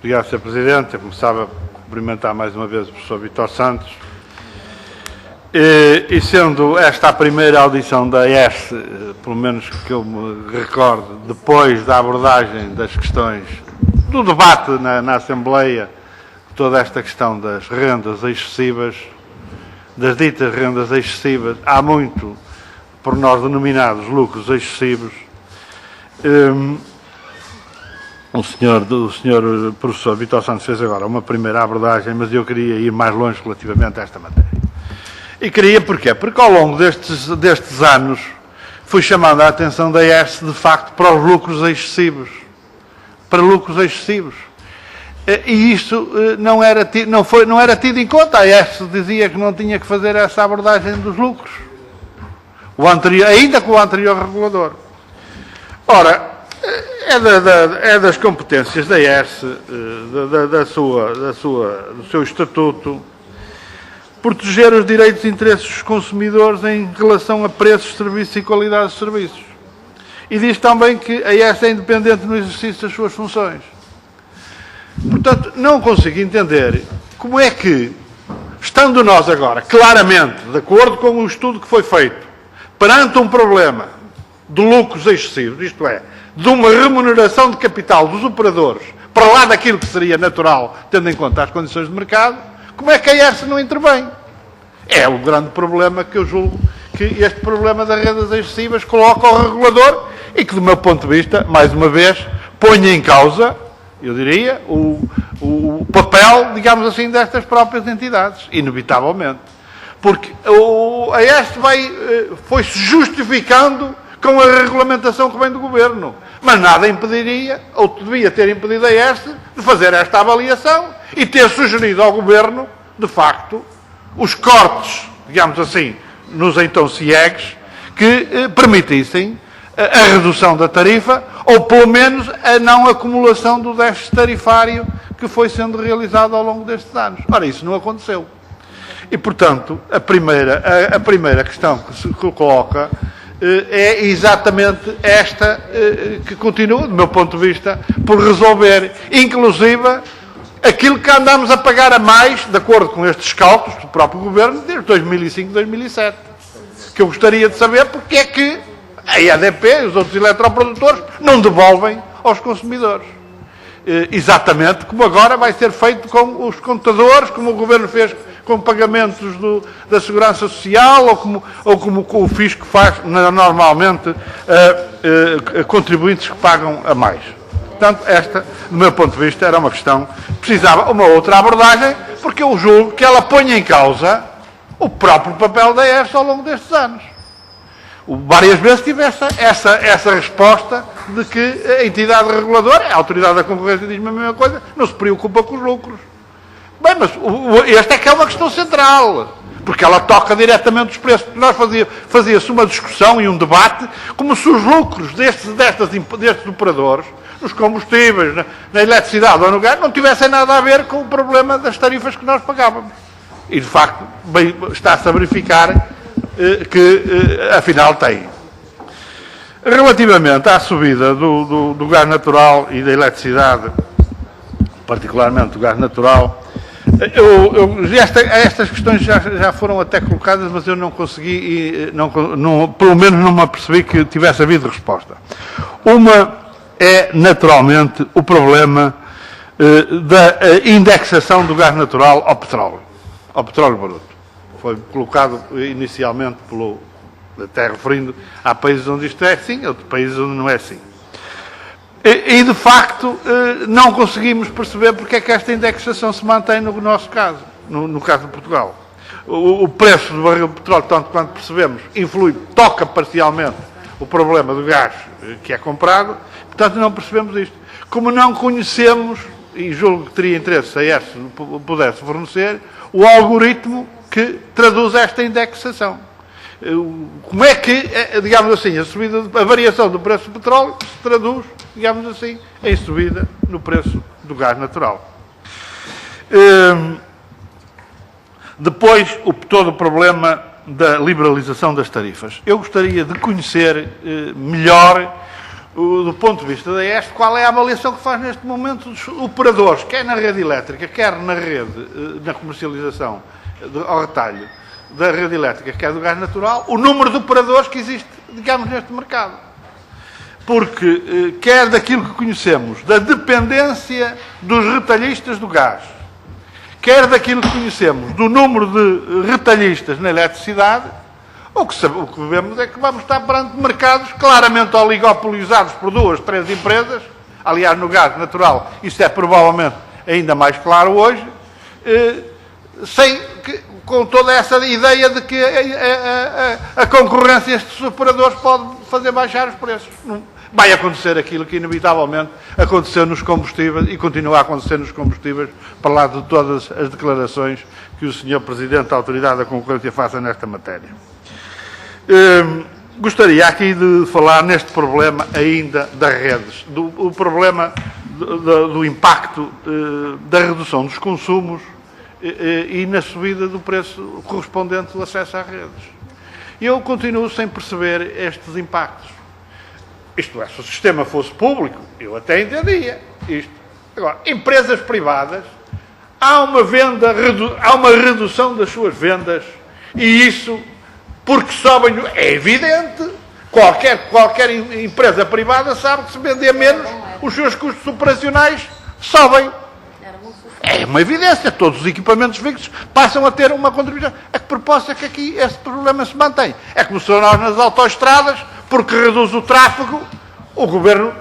Obrigado, Sr. Presidente. Eu começava a cumprimentar mais uma vez o professor Vítor Santos. E sendo esta a primeira audição da AES, pelo menos que eu me recordo, depois da abordagem das questões do debate na Assembleia, toda esta questão das rendas excessivas, das ditas rendas excessivas, há muito, por nós denominados, lucros excessivos. O senhor professor Vítor Santos fez agora uma primeira abordagem, mas eu queria ir mais longe relativamente a esta matéria. E queria porquê? Porque ao longo destes anos fui chamando a atenção da AES, de facto, para os lucros excessivos. Para lucros excessivos. E isso não era tido em conta. A AES dizia que não tinha que fazer essa abordagem dos lucros. Ainda com o anterior regulador. Ora, é das competências da AES, do seu estatuto, proteger os direitos e interesses dos consumidores em relação a preços, serviços e qualidade de serviços. E diz também que a AES é independente no exercício das suas funções. Portanto, não consigo entender como é que, estando nós agora, claramente, de acordo com o estudo que foi feito, perante um problema de lucros excessivos, isto é, de uma remuneração de capital dos operadores, para lá daquilo que seria natural, tendo em conta as condições de mercado, como é que a AES não intervém? É o grande problema que eu julgo que este problema das rendas excessivas coloca ao regulador e que, do meu ponto de vista, mais uma vez, põe em causa, eu diria, o papel, digamos assim, destas próprias entidades, inevitavelmente. Porque a AES foi-se justificando com a regulamentação que vem do Governo. Mas nada impediria, ou devia ter impedido a AES, de fazer esta avaliação e ter sugerido ao Governo, de facto, os cortes, digamos assim, nos então CIEGs, que permitissem a redução da tarifa, ou pelo menos a não acumulação do déficit tarifário que foi sendo realizado ao longo destes anos. Ora, isso não aconteceu. E, portanto, a primeira questão que se coloca é exatamente esta, que continua, do meu ponto de vista, por resolver, inclusive, aquilo que andamos a pagar a mais, de acordo com estes cálculos do próprio Governo, desde 2005 e 2007. Que eu gostaria de saber porque é que a EDP e os outros eleitroprodutores não devolvem aos consumidores. Exatamente como agora vai ser feito com os contadores, como o Governo fez com pagamentos da Segurança Social, ou como o Fisco faz normalmente a contribuintes que pagam a mais. Portanto, esta, do meu ponto de vista, era uma questão que precisava uma outra abordagem, porque eu julgo que ela põe em causa o próprio papel da AES ao longo destes anos. Várias vezes tive essa resposta de que a entidade reguladora, a Autoridade da Concorrência, diz-me a mesma coisa, não se preocupa com os lucros. Bem, mas esta é que é uma questão central, porque ela toca diretamente os preços. Nós fazia-se uma discussão e um debate como se os lucros destes operadores, nos combustíveis, na eletricidade ou no gás, não tivessem nada a ver com o problema das tarifas que nós pagávamos. E, de facto, está-se a verificar que, afinal, tem. Relativamente à subida do gás natural e da eletricidade, particularmente do gás natural, estas questões já foram até colocadas, mas eu não consegui, pelo menos não me apercebi que tivesse havido resposta. Uma é, naturalmente, o problema da indexação do gás natural ao petróleo bruto. Foi colocado inicialmente até referindo a países onde isto é assim, outros países onde não é assim. E, de facto, não conseguimos perceber porque é que esta indexação se mantém no nosso caso, no caso de Portugal. O preço do barril de petróleo, tanto quanto percebemos, toca parcialmente o problema do gás que é comprado, portanto não percebemos isto. Como não conhecemos, e julgo que teria interesse se a AES pudesse fornecer, o algoritmo que traduz esta indexação. Como é que, digamos assim, a variação do preço do petróleo se traduz, digamos assim, em subida no preço do gás natural. Depois, todo o problema da liberalização das tarifas. Eu gostaria de conhecer melhor do ponto de vista da ESP, qual é a avaliação que faz neste momento dos operadores, quer na rede elétrica, quer na rede, na comercialização ao retalho da rede elétrica, quer do gás natural, o número de operadores que existe, digamos, neste mercado. Porque, quer daquilo que conhecemos, da dependência dos retalhistas do gás, quer daquilo que conhecemos do número de retalhistas na eletricidade, o que vemos é que vamos estar perante mercados claramente oligopolizados por 2, 3 empresas. Aliás, no gás natural, isso é provavelmente ainda mais claro hoje, com toda essa ideia de que a concorrência destes operadores pode fazer baixar os preços. Vai acontecer aquilo que inevitavelmente aconteceu nos combustíveis e continua a acontecer nos combustíveis, para lá de todas as declarações que o Sr. Presidente da Autoridade da Concorrência faça nesta matéria. Gostaria aqui de falar neste problema ainda das redes, do problema do impacto da redução dos consumos e na subida do preço correspondente do acesso às redes. Eu continuo sem perceber estes impactos. Isto é, se o sistema fosse público, eu até entendia isto. Agora, empresas privadas, há uma redução das suas vendas e isso, porque sobem, é evidente, qualquer empresa privada sabe que se vender menos, os seus custos operacionais sobem. É uma evidência, todos os equipamentos fixos passam a ter uma contribuição. A que propósito é que aqui esse problema se mantém? É como se nós nas autoestradas, porque reduz o tráfego, o Governo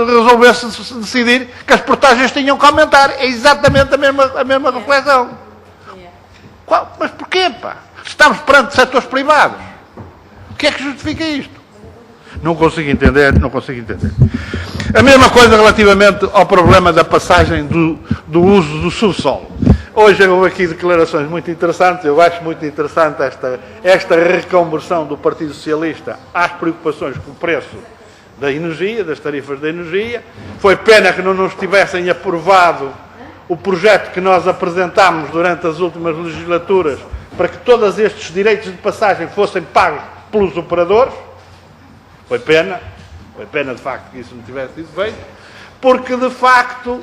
resolvesse decidir que as portagens tinham que aumentar. É exatamente a mesma reflexão. Mas porquê, pá? Estamos perante setores privados. O que é que justifica isto? Não consigo entender. A mesma coisa relativamente ao problema da passagem do uso do subsolo. Hoje houve aqui declarações muito interessantes. Eu acho muito interessante esta reconversão do Partido Socialista às preocupações com o preço da energia, das tarifas da energia. Foi pena que não nos tivessem aprovado o projeto que nós apresentámos durante as últimas legislaturas para que todos estes direitos de passagem fossem pagos pelos operadores. Foi pena de facto que isso não tivesse sido feito, porque de facto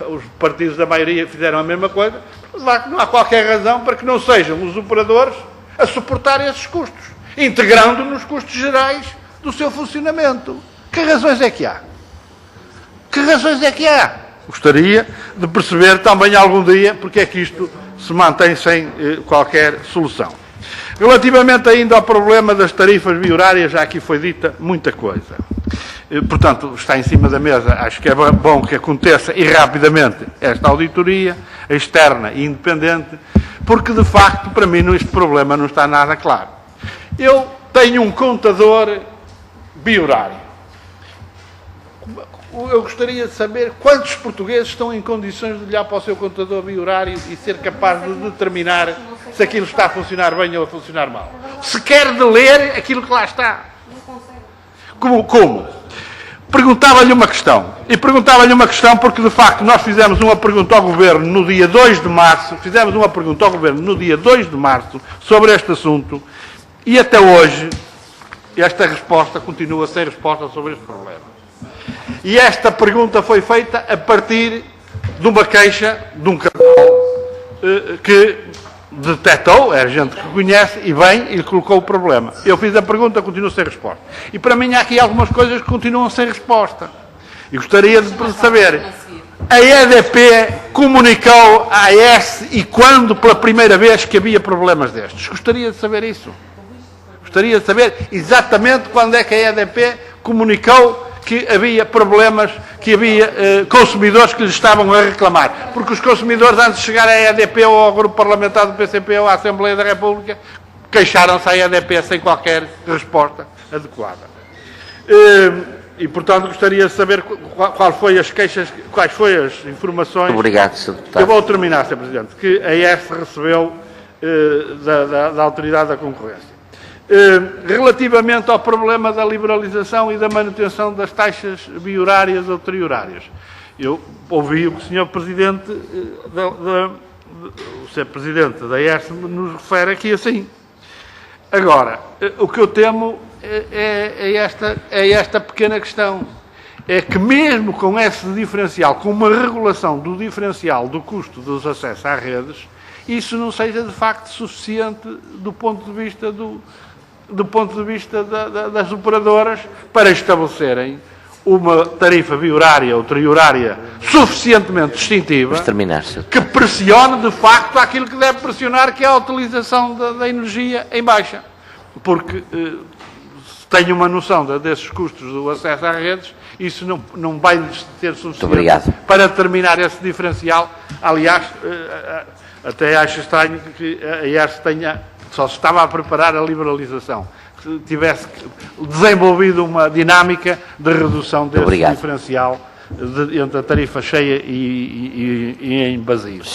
os partidos da maioria fizeram a mesma coisa, de facto não há qualquer razão para que não sejam os operadores a suportar esses custos, integrando nos custos gerais do seu funcionamento. Que razões é que há? Gostaria de perceber também algum dia porque é que isto se mantém sem qualquer solução. Relativamente ainda ao problema das tarifas biorárias, já aqui foi dita muita coisa. Portanto, está em cima da mesa, acho que é bom que aconteça e rapidamente esta auditoria externa e independente, porque de facto para mim este problema não está nada claro. Eu tenho um contador biorário. Eu gostaria de saber quantos portugueses estão em condições de olhar para o seu contador biorário e ser capaz de determinar se aquilo está a funcionar bem ou a funcionar mal. Se quer de ler aquilo que lá está. Como? Perguntava-lhe uma questão. E perguntava-lhe uma questão porque, de facto, nós fizemos uma pergunta ao Governo no dia 2 de março, sobre este assunto e até hoje esta resposta continua sem resposta sobre este problema. E esta pergunta foi feita a partir de uma queixa de um casal que detectou, é gente que conhece e bem, e lhe colocou o problema. Eu fiz a pergunta, continua sem resposta. E para mim há aqui algumas coisas que continuam sem resposta. E gostaria de saber, a EDP comunicou à AES e quando pela primeira vez que havia problemas destes? Gostaria de saber isso. Gostaria de saber exatamente quando é que a EDP comunicou que havia problemas, que havia consumidores que lhes estavam a reclamar. Porque os consumidores, antes de chegar à EDP ou ao grupo parlamentar do PCP ou à Assembleia da República, queixaram-se à EDP sem qualquer resposta adequada. E, portanto, gostaria de saber quais foram as queixas, quais foram as informações... Obrigado, Sr. Deputado. Eu vou terminar, Sr. Presidente, que a AES recebeu da Autoridade da Concorrência. Relativamente ao problema da liberalização e da manutenção das taxas biorárias ou triorárias. Eu ouvi o que o Sr. Presidente, o Sr. Presidente da AES nos refere aqui assim. Agora, o que eu temo é esta pequena questão. É que mesmo com esse diferencial, com uma regulação do diferencial do custo dos acessos às redes, isso não seja de facto suficiente do ponto de vista das operadoras para estabelecerem uma tarifa biorária ou triorária suficientemente distintiva que pressione de facto aquilo que deve pressionar, que é a utilização da energia em baixa. Porque tenho uma noção desses custos do acesso às redes, isso não vai ser suficiente para determinar esse diferencial. Aliás, até acho estranho que a ERSE só se estava a preparar a liberalização, se tivesse desenvolvido uma dinâmica de redução desse diferencial entre a tarifa cheia e em vazio.